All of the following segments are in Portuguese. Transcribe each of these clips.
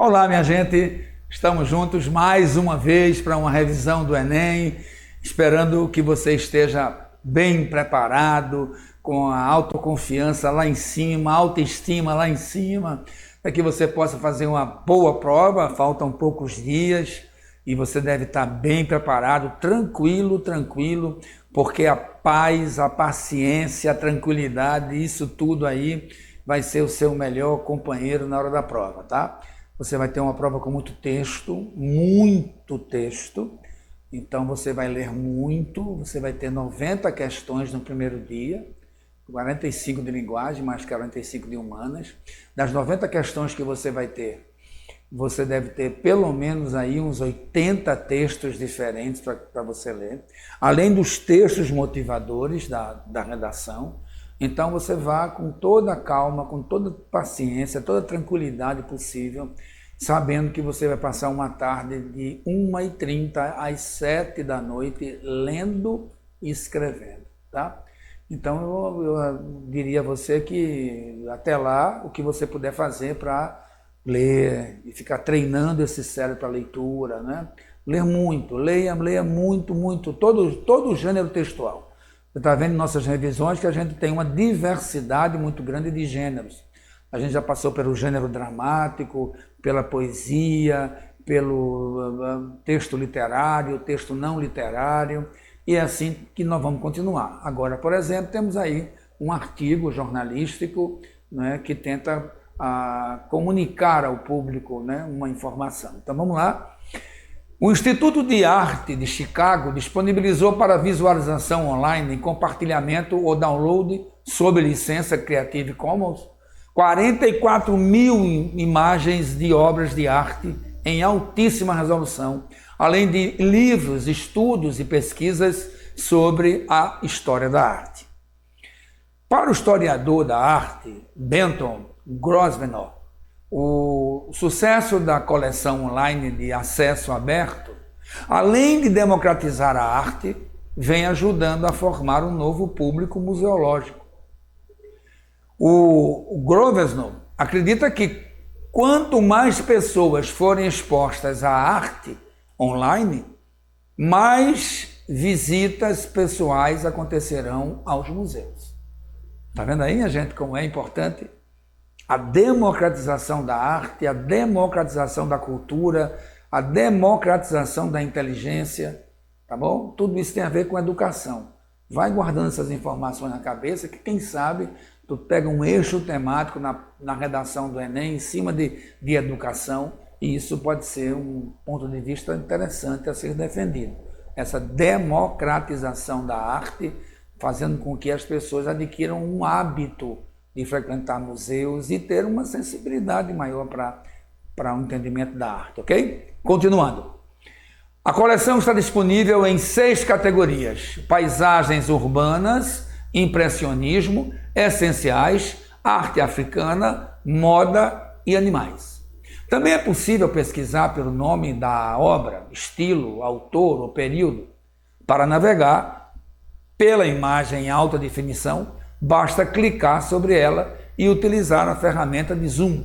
Olá, minha gente, estamos juntos mais uma vez para uma revisão do Enem, esperando que você esteja bem preparado, com a autoconfiança lá em cima, a autoestima lá em cima, para que você possa fazer uma boa prova. Faltam poucos dias e você deve estar bem preparado, tranquilo, porque a paz, a paciência, a tranquilidade, isso tudo aí vai ser o seu melhor companheiro na hora da prova, tá? Você vai ter uma prova com muito texto, então você vai ler muito, você vai ter 90 questões no primeiro dia, 45 de linguagem, mais 45 de humanas. Das 90 questões que você vai ter, você deve ter pelo menos aí uns 80 textos diferentes para você ler, além dos textos motivadores da redação. Então você vá com toda a calma, com toda a paciência, toda a tranquilidade possível, sabendo que você vai passar uma tarde de 1h30 às 7 da noite lendo e escrevendo, tá? Então eu diria a você que até lá, o que você puder fazer para ler e ficar treinando esse cérebro para leitura, né? Ler muito, leia muito, todo o gênero textual. Você está vendo em nossas revisões que a gente tem uma diversidade muito grande de gêneros. A gente já passou pelo gênero dramático, pela poesia, pelo texto literário, texto não literário, e é assim que nós vamos continuar. Agora, por exemplo, temos aí um artigo jornalístico, né, que tenta comunicar ao público, né, uma informação. Então vamos lá. O Instituto de Arte de Chicago disponibilizou para visualização online, compartilhamento ou download sob licença Creative Commons 44 mil imagens de obras de arte em altíssima resolução, além de livros, estudos e pesquisas sobre a história da arte. Para o historiador da arte, Benton Grosvenor, o sucesso da coleção online de acesso aberto, além de democratizar a arte, vem ajudando a formar um novo público museológico. O Grosvenor acredita que quanto mais pessoas forem expostas à arte online, mais visitas pessoais acontecerão aos museus. Tá vendo aí, gente, como é importante a democratização da arte, a democratização da cultura, a democratização da inteligência, tá bom? Tudo isso tem a ver com educação. Vai guardando essas informações na cabeça que, quem sabe, tu pega um eixo temático na redação do Enem em cima de educação, e isso pode ser um ponto de vista interessante a ser defendido. Essa democratização da arte, fazendo com que as pessoas adquiram um hábito de frequentar museus e ter uma sensibilidade maior para o entendimento da arte, ok? Continuando. A coleção está disponível em 6 categorias: paisagens urbanas, impressionismo, essenciais, arte africana, moda e animais. Também é possível pesquisar pelo nome da obra, estilo, autor ou período. Para navegar pela imagem em alta definição, basta clicar sobre ela e utilizar a ferramenta de zoom.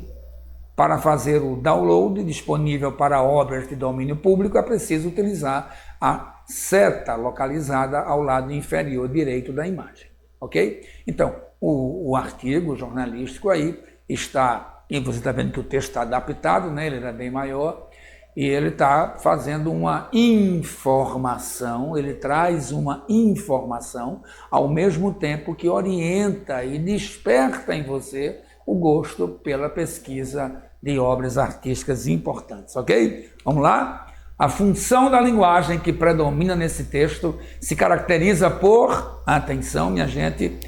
Para fazer o download disponível para obras de domínio público, é preciso utilizar a seta localizada ao lado inferior direito da imagem, ok? Então, o artigo jornalístico aí está, e você está vendo que o texto está adaptado, né? Ele era bem maior, e ele está fazendo uma informação, ele traz uma informação, ao mesmo tempo que orienta e desperta em você o gosto pela pesquisa de obras artísticas importantes, ok? Vamos lá? A função da linguagem que predomina nesse texto se caracteriza por, atenção minha gente,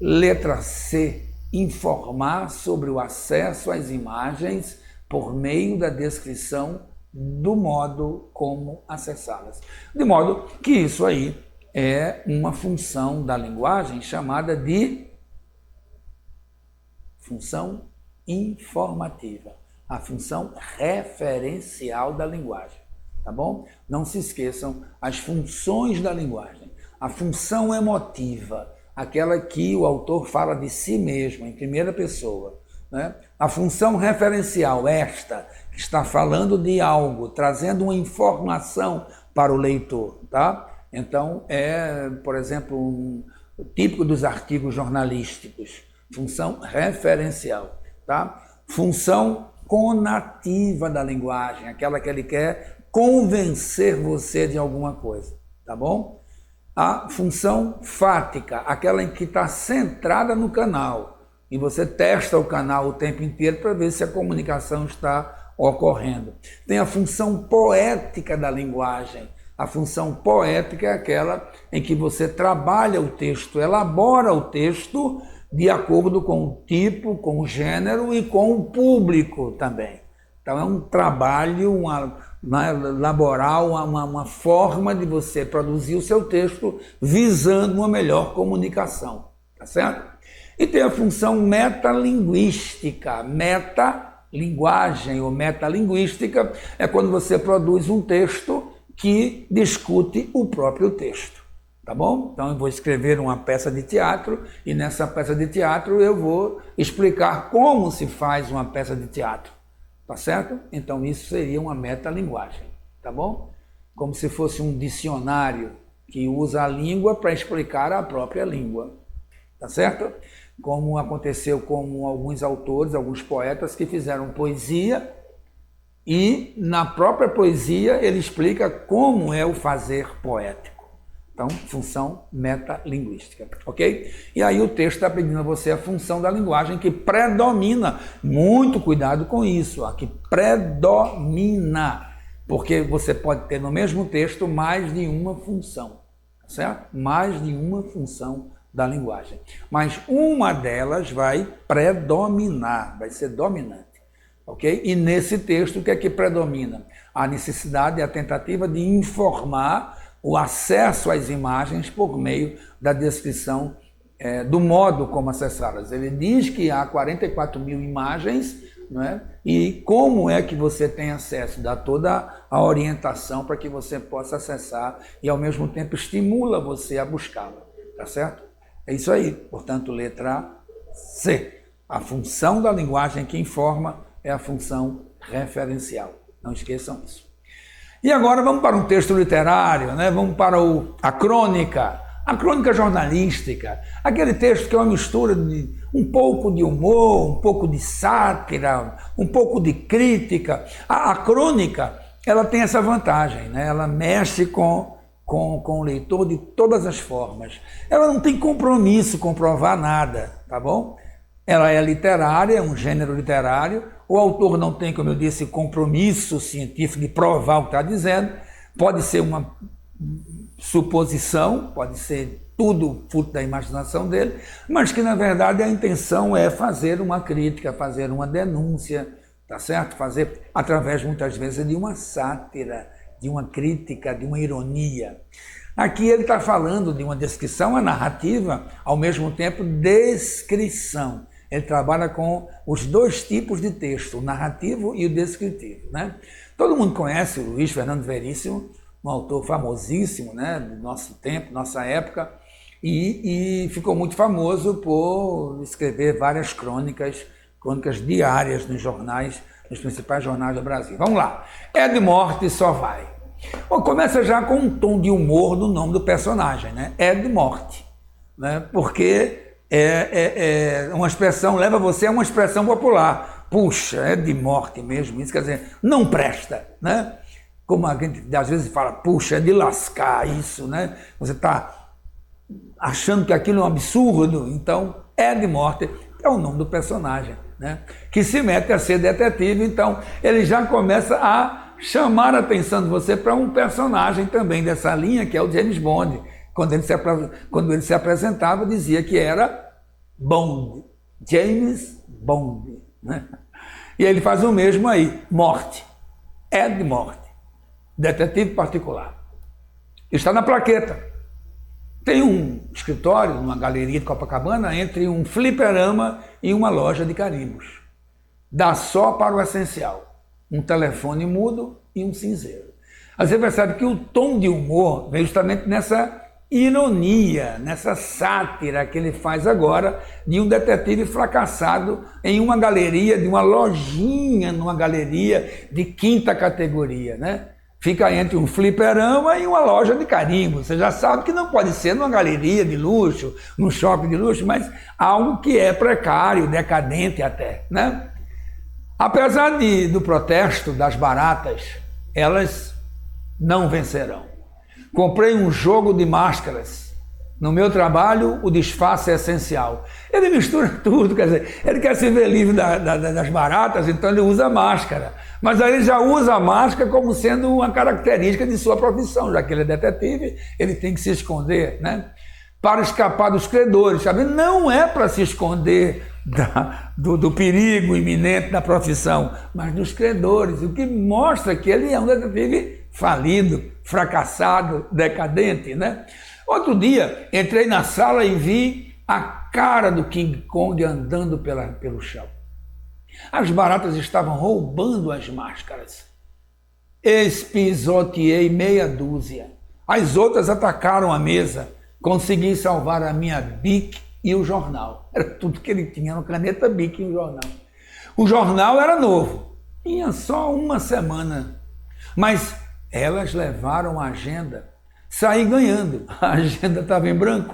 letra C, informar sobre o acesso às imagens por meio da descrição do modo como acessá-las. De modo que isso aí é uma função da linguagem chamada de função informativa, a função referencial da linguagem, tá bom? Não se esqueçam as funções da linguagem. A função emotiva, aquela que o autor fala de si mesmo, em primeira pessoa, né? A função referencial, esta, que está falando de algo, trazendo uma informação para o leitor, tá? Então, por exemplo, típico dos artigos jornalísticos, função referencial, tá? Função conativa da linguagem, aquela que ele quer convencer você de alguma coisa, tá bom? A função fática, aquela em que está centrada no canal, e você testa o canal o tempo inteiro para ver se a comunicação está ocorrendo. Tem a função poética da linguagem. A função poética é aquela em que você trabalha o texto, elabora o texto de acordo com o tipo, com o gênero e com o público também. Então é um trabalho laboral, uma forma de você produzir o seu texto visando uma melhor comunicação, tá certo? E tem a função metalinguística. Metalinguagem ou metalinguística é quando você produz um texto que discute o próprio texto, tá bom? Então eu vou escrever uma peça de teatro e nessa peça de teatro eu vou explicar como se faz uma peça de teatro, tá certo? Então isso seria uma metalinguagem, tá bom? Como se fosse um dicionário que usa a língua para explicar a própria língua, tá certo? Como aconteceu com alguns autores, alguns poetas que fizeram poesia e na própria poesia ele explica como é o fazer poético. Então, função metalinguística, ok? E aí o texto está pedindo a você a função da linguagem que predomina. Muito cuidado com isso, a que predomina, porque você pode ter no mesmo texto mais de uma função, certo? Mais de uma função da linguagem. Mas uma delas vai predominar, vai ser dominante. Ok? E nesse texto, o que é que predomina? A necessidade e a tentativa de informar o acesso às imagens por meio da descrição do modo como acessá-las. Ele diz que há 44 mil imagens, não é? E como é que você tem acesso? Dá toda a orientação para que você possa acessar e, ao mesmo tempo, estimula você a buscá-la. Tá certo? É isso aí. Portanto, letra C. A função da linguagem que informa é a função referencial. Não esqueçam isso. E agora vamos para um texto literário, né? Vamos para a crônica jornalística, aquele texto que é uma mistura de um pouco de humor, um pouco de sátira, um pouco de crítica. A crônica, ela tem essa vantagem, né? Ela mexe com o leitor de todas as formas. Ela não tem compromisso com provar nada, tá bom? Ela é literária, é um gênero literário. O autor não tem, como eu disse, compromisso científico de provar o que está dizendo. Pode ser uma suposição, pode ser tudo fruto da imaginação dele, mas que, na verdade, a intenção é fazer uma crítica, fazer uma denúncia, tá certo? Fazer através, muitas vezes, de uma sátira, de uma crítica, de uma ironia. Aqui ele está falando de uma descrição, a narrativa, ao mesmo tempo descrição. Ele trabalha com os dois tipos de texto, o narrativo e o descritivo, né? Todo mundo conhece o Luiz Fernando Veríssimo, um autor famosíssimo, né, do nosso tempo, nossa época, e ficou muito famoso por escrever várias crônicas diárias nos jornais, nos principais jornais do Brasil. Vamos lá. É de morte, só vai. Bom, começa já com um tom de humor no nome do personagem, né? É de morte, né? Porque uma expressão, leva você a uma expressão popular. Puxa, é de morte mesmo, isso quer dizer, não presta, né? Como a gente às vezes fala, puxa, é de lascar isso, né? Você está achando que aquilo é um absurdo, então é de morte, é o nome do personagem, né? Que se mete a ser detetive, então ele já começa a chamar a atenção de você para um personagem também dessa linha, que é o James Bond. Quando ele se apresentava, dizia que era Bond, James Bond, né? E ele faz o mesmo aí, morte, é de morte, detetive particular. Está na plaqueta. Tem um escritório, uma galeria de Copacabana, entre um fliperama e uma loja de carimbos. Dá só para o essencial, um telefone mudo e um cinzeiro. Aí você percebe que o tom de humor vem justamente nessa ironia, nessa sátira que ele faz agora de um detetive fracassado em uma galeria, de uma lojinha, numa galeria de quinta categoria, né? Fica entre um fliperama e uma loja de carimbo. Você já sabe que não pode ser numa galeria de luxo, num shopping de luxo, mas algo que é precário, decadente até, né? Apesar do protesto das baratas, elas não vencerão. Comprei um jogo de máscaras. No meu trabalho, o disfarce é essencial. Ele mistura tudo, quer dizer, ele quer se ver livre das baratas, então ele usa máscara. Mas aí ele já usa a máscara como sendo uma característica de sua profissão, já que ele é detetive, ele tem que se esconder, né? Para escapar dos credores, sabe? Não é para se esconder do perigo iminente da profissão, mas dos credores, o que mostra que ele é um detetive falido, fracassado, decadente, né? Outro dia, entrei na sala e vi a cara do King Kong andando pelo chão. As baratas estavam roubando as máscaras. Espisoteei meia dúzia. As outras atacaram a mesa. Consegui salvar a minha Bic e o jornal. Era tudo que ele tinha, uma caneta Bic e um jornal. O jornal era novo, tinha só uma semana. Mas elas levaram a agenda. Saí ganhando, a agenda estava em branco.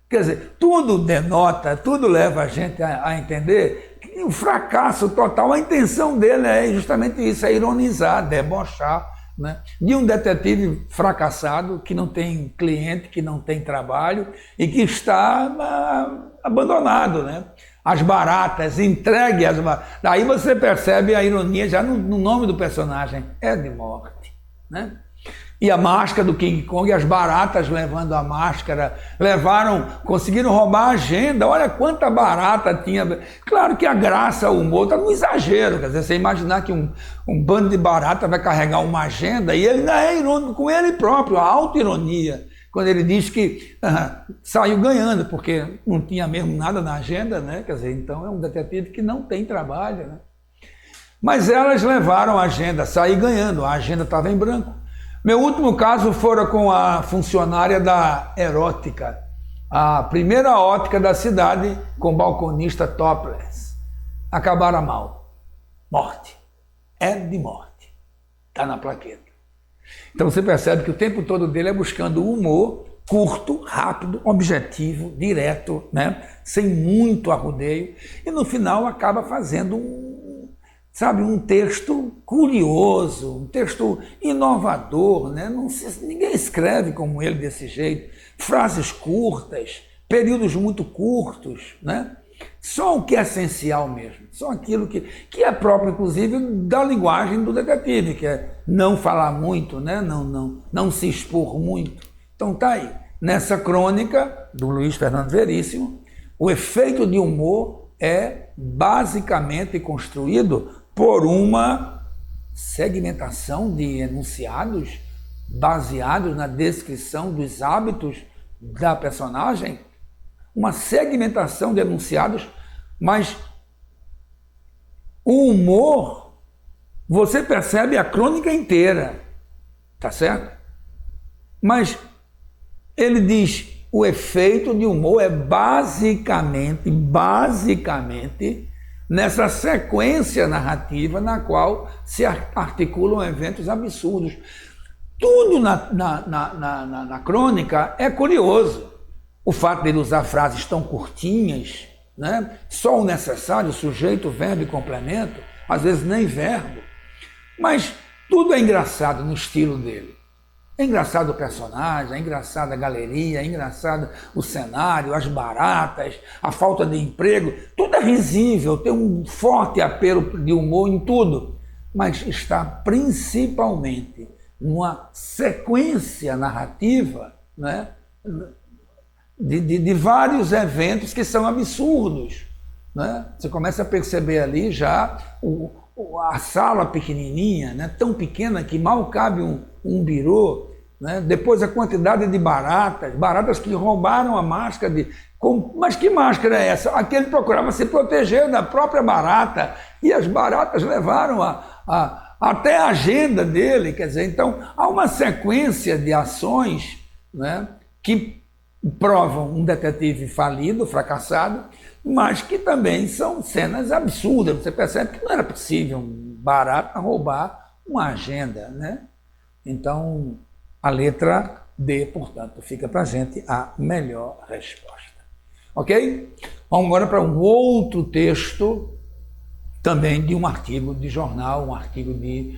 Quer dizer, tudo denota, tudo leva a gente a entender que o fracasso total, a intenção dele é justamente isso, é ironizar, debochar, né? De um detetive fracassado, que não tem cliente, que não tem trabalho e que está abandonado, né? As baratas, entregue as baratas. Daí você percebe a ironia já no nome do personagem, é de morte, né? E a máscara do King Kong, as baratas levando a máscara, conseguiram roubar a agenda. Olha quanta barata tinha. Claro que a graça, o humor está no exagero. Quer dizer, você imaginar que um bando de barata vai carregar uma agenda, e ele ainda é irônico com ele próprio, a auto-ironia, quando ele diz que saiu ganhando, porque não tinha mesmo nada na agenda, né? Quer dizer, então é um detetive que não tem trabalho, né? Mas elas levaram a agenda, saí ganhando, a agenda estava em branco. Meu último caso fora com a funcionária da Erótica, a primeira ótica da cidade, com balconista topless. Acabaram mal. Morte. É de morte. Está na plaqueta. Então você percebe que o tempo todo dele é buscando humor curto, rápido, objetivo, direto, né? Sem muito arrudeio. E no final acaba fazendo um texto curioso, um texto inovador, né? Ninguém escreve como ele desse jeito, frases curtas, períodos muito curtos, né? Só o que é essencial mesmo, só aquilo que é próprio, inclusive, da linguagem do detetive, que é não falar muito, né? Não se expor muito. Então tá aí, nessa crônica do Luiz Fernando Veríssimo, o efeito de humor é basicamente construído por uma segmentação de enunciados baseados na descrição dos hábitos da personagem, uma segmentação de enunciados, mas o humor, você percebe a crônica inteira, tá certo? Mas ele diz, o efeito de humor é basicamente, nessa sequência narrativa na qual se articulam eventos absurdos. Tudo na crônica é curioso. O fato de ele usar frases tão curtinhas, né? Só o necessário, sujeito, verbo e complemento, às vezes nem verbo. Mas tudo é engraçado no estilo dele. É engraçado o personagem, é engraçado a galeria, é engraçado o cenário, as baratas, a falta de emprego. Tudo é risível, tem um forte apelo de humor em tudo, mas está principalmente numa sequência narrativa, né, de vários eventos que são absurdos, né? Você começa a perceber ali já a sala pequenininha, né, tão pequena que mal cabe um birô, né? Depois a quantidade de baratas que roubaram a máscara. Mas que máscara é essa? Aquele procurava se proteger da própria barata, e as baratas levaram até a agenda dele. Quer dizer, então há uma sequência de ações, né, que provam um detetive falido, fracassado, mas que também são cenas absurdas. Você percebe que não era possível um barata roubar uma agenda, né? Então, a letra D, portanto, fica para a gente a melhor resposta. Ok? Vamos agora para um outro texto, também de um artigo de jornal, um artigo de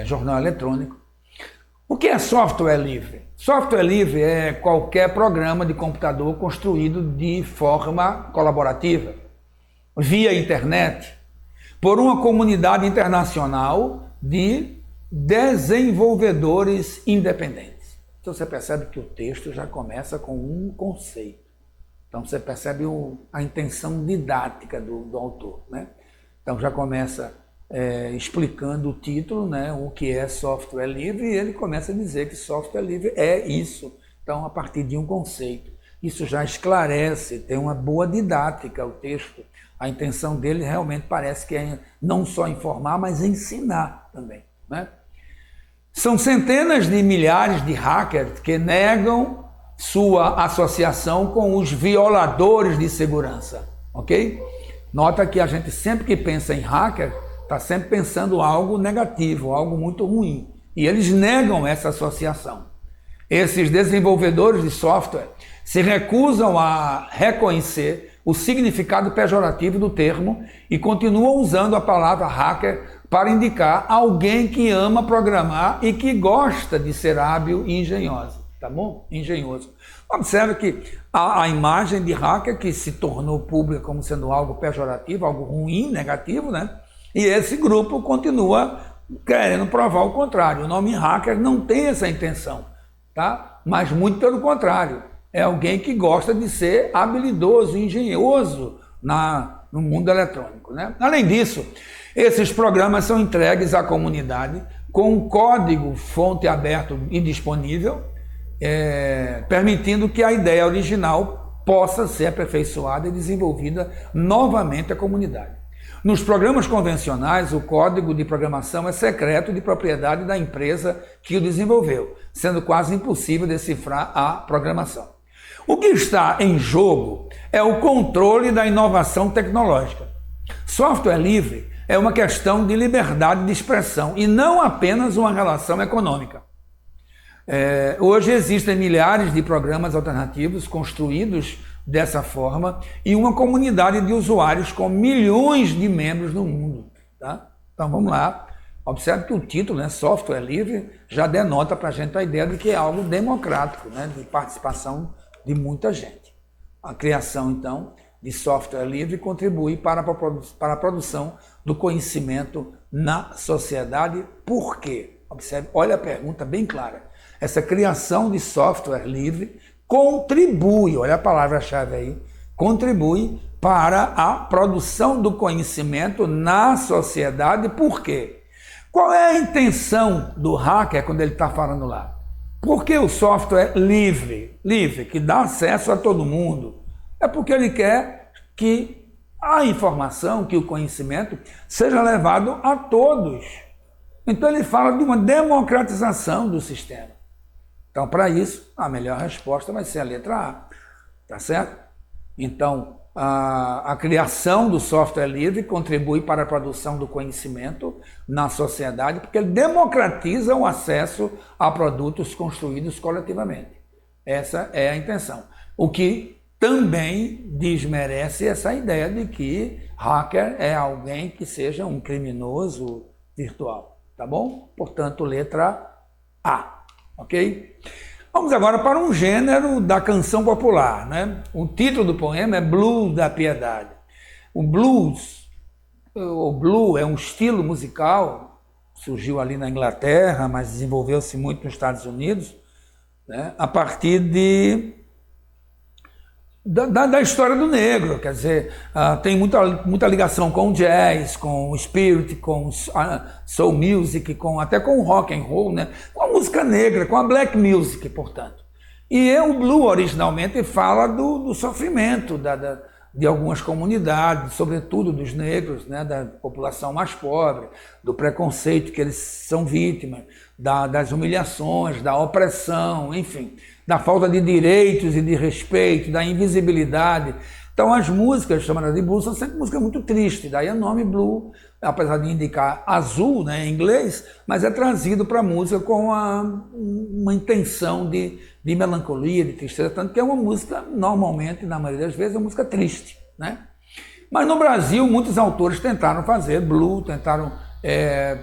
jornal eletrônico. O que é software livre? Software livre é qualquer programa de computador construído de forma colaborativa, via internet, por uma comunidade internacional de desenvolvedores independentes. Então você percebe que o texto já começa com um conceito. Então você percebe a intenção didática do autor, né? Então já começa explicando o título, né, o que é software livre, e ele começa a dizer que software livre é isso. Então, a partir de um conceito. Isso já esclarece, tem uma boa didática o texto. A intenção dele realmente parece que é não só informar, mas ensinar também, né? São centenas de milhares de hackers que negam sua associação com os violadores de segurança, ok? Nota que a gente sempre que pensa em hacker, está sempre pensando algo negativo, algo muito ruim. E eles negam essa associação. Esses desenvolvedores de software se recusam a reconhecer o significado pejorativo do termo e continuam usando a palavra hacker para indicar alguém que ama programar e que gosta de ser hábil e engenhoso. Tá bom? Engenhoso. Observe que a imagem de hacker que se tornou pública como sendo algo pejorativo, algo ruim, negativo, né? E esse grupo continua querendo provar o contrário. O nome hacker não tem essa intenção, tá? Mas muito pelo contrário. É alguém que gosta de ser habilidoso, engenhoso no mundo eletrônico, né? Além disso, esses programas são entregues à comunidade com um código fonte aberto e disponível, permitindo que a ideia original possa ser aperfeiçoada e desenvolvida novamente à comunidade. Nos programas convencionais, o código de programação é secreto de propriedade da empresa que o desenvolveu, sendo quase impossível decifrar a programação. O que está em jogo é o controle da inovação tecnológica. Software livre é uma questão de liberdade de expressão e não apenas uma relação econômica. Hoje existem milhares de programas alternativos construídos dessa forma e uma comunidade de usuários com milhões de membros no mundo. Tá? Então vamos lá, observe que o título, né, software livre, já denota para a gente a ideia de que é algo democrático, né, de participação de muita gente. A criação, então, de software livre contribui para a produção do conhecimento na sociedade. Por quê? Observe, olha a pergunta bem clara. Essa criação de software livre contribui, olha a palavra-chave aí, contribui para a produção do conhecimento na sociedade. Por quê? Qual é a intenção do hacker quando ele está falando lá? Por que o software livre, que dá acesso a todo mundo? É porque ele quer que a informação, que o conhecimento seja levado a todos. Então ele fala de uma democratização do sistema. Então, para isso, a melhor resposta vai ser a letra A, tá certo? Então, a criação do software livre contribui para a produção do conhecimento na sociedade, porque ele democratiza o acesso a produtos construídos coletivamente. Essa é a intenção. O que também desmerece essa ideia de que hacker é alguém que seja um criminoso virtual, tá bom? Portanto, letra A. Ok? Vamos agora para um gênero da canção popular, né? O título do poema é Blues da Piedade. O blues é um estilo musical, surgiu ali na Inglaterra, mas desenvolveu-se muito nos Estados Unidos, né? A partir da história do negro, quer dizer, tem muita ligação com o jazz, com o spirit, com soul music, até com o rock and roll, né? Com a música negra, com a black music, portanto. E o blues originalmente fala do sofrimento de algumas comunidades, sobretudo dos negros, né? Da população mais pobre, do preconceito que eles são vítimas, das humilhações, da opressão, enfim, da falta de direitos e de respeito, da invisibilidade. Então as músicas chamadas de blues são sempre músicas muito tristes, daí o nome blue, apesar de indicar azul, né, em inglês, mas é trazido para a música com uma intenção de melancolia, de tristeza, tanto que é uma música, normalmente, na maioria das vezes, é uma música triste, né? Mas no Brasil, muitos autores tentaram fazer blue, tentaram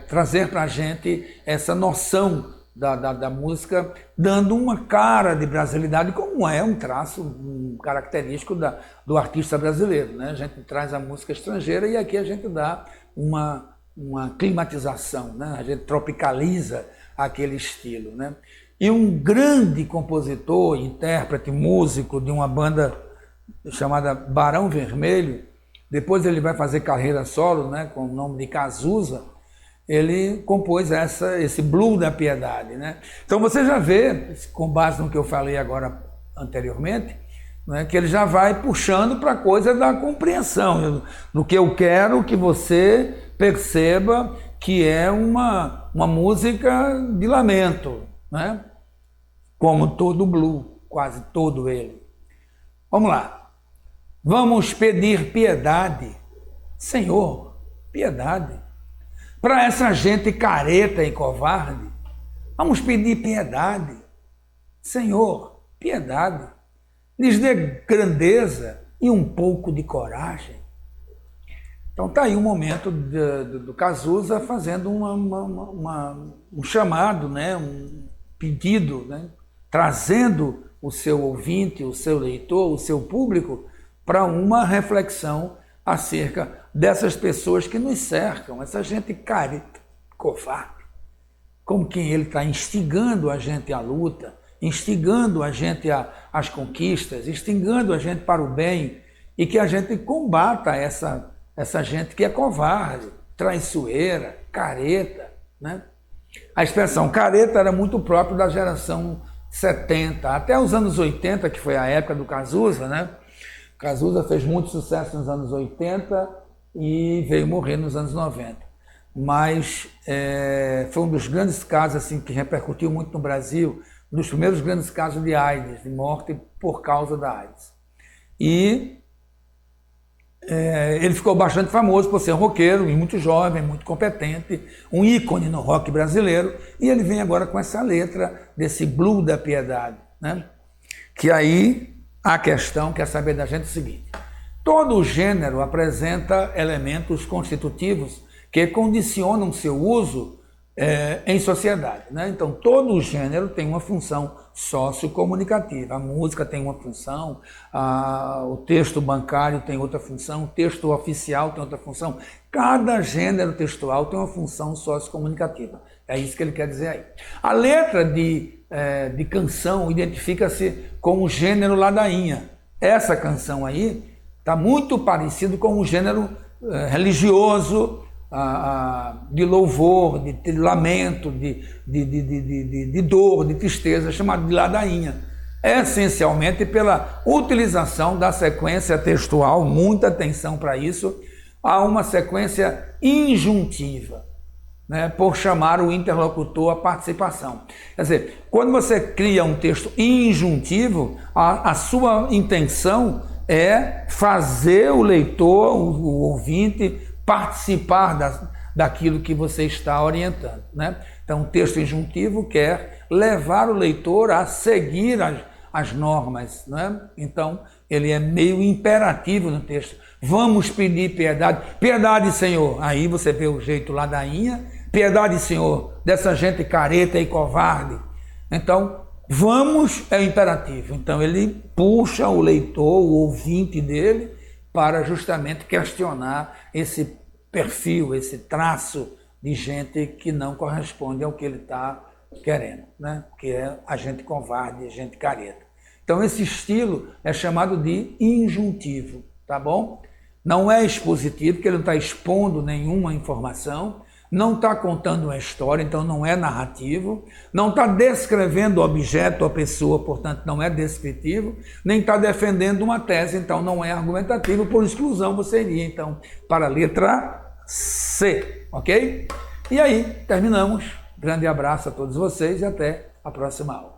trazer para a gente essa noção da música, dando uma cara de brasilidade, como é um traço característico do artista brasileiro, né? A gente traz a música estrangeira e aqui a gente dá uma climatização, né? A gente tropicaliza aquele estilo, né? E um grande compositor, intérprete, músico de uma banda chamada Barão Vermelho, depois ele vai fazer carreira solo, né, com o nome de Cazuza, ele compôs esse Blue da Piedade, né? Então você já vê, com base no que eu falei agora anteriormente, né, que ele já vai puxando para a coisa da compreensão, no que eu quero que você perceba que é uma música de lamento, né? Como todo blue, quase todo ele. Vamos lá. Vamos pedir piedade, Senhor, piedade, para essa gente careta e covarde. Vamos pedir piedade, Senhor, piedade. Lhes dê grandeza e um pouco de coragem. Então está aí um momento do Cazuza fazendo um chamado, né, um pedido, né, trazendo o seu ouvinte, o seu leitor, o seu público para uma reflexão acerca dessas pessoas que nos cercam, essa gente careta, covarde, como quem ele está instigando a gente à luta, instigando a gente às conquistas, instigando a gente para o bem, e que a gente combata essa gente que é covarde, traiçoeira, careta, né? A expressão careta era muito própria da geração 70, até os anos 80, que foi a época do Cazuza, né? Cazuza fez muito sucesso nos anos 80 e veio morrer nos anos 90. Mas foi um dos grandes casos assim, que repercutiu muito no Brasil, um dos primeiros grandes casos de AIDS, de morte por causa da AIDS. E ele ficou bastante famoso por ser um roqueiro, e muito jovem, muito competente, um ícone no rock brasileiro, e ele vem agora com essa letra desse Blue da Piedade, né? Que aí a questão quer saber da gente o seguinte: todo gênero apresenta elementos constitutivos que condicionam seu uso em sociedade, né? Então, todo gênero tem uma função sociocomunicativa. A música tem uma função, o texto bancário tem outra função, o texto oficial tem outra função. Cada gênero textual tem uma função sociocomunicativa. É isso que ele quer dizer aí. A letra de canção identifica-se com o gênero ladainha. Essa canção aí está muito parecido com o gênero religioso, de louvor, de lamento, de dor, de tristeza, chamado de ladainha. Essencialmente pela utilização da sequência textual, muita atenção para isso, há uma sequência injuntiva, né, por chamar o interlocutor à participação. Quer dizer, quando você cria um texto injuntivo, a sua intenção é fazer o leitor, o ouvinte, participar daquilo que você está orientando, né? Então, o texto injuntivo quer levar o leitor a seguir as normas, né? Então, ele é meio imperativo no texto. Vamos pedir piedade. Piedade, Senhor. Aí você vê o jeito ladainha. Piedade, Senhor, dessa gente careta e covarde. Então, vamos é imperativo. Então, ele puxa o leitor, o ouvinte dele, para justamente questionar esse perfil, esse traço de gente que não corresponde ao que ele está querendo, né? Que é a gente covarde, a gente careta. Então esse estilo é chamado de injuntivo, tá bom? Não é expositivo, porque ele não está expondo nenhuma informação, não está contando uma história, então não é narrativo, não está descrevendo o objeto ou a pessoa, portanto não é descritivo, nem está defendendo uma tese, então não é argumentativo, por exclusão você iria então para a letra C, ok? E aí, terminamos. Grande abraço a todos vocês e até a próxima aula.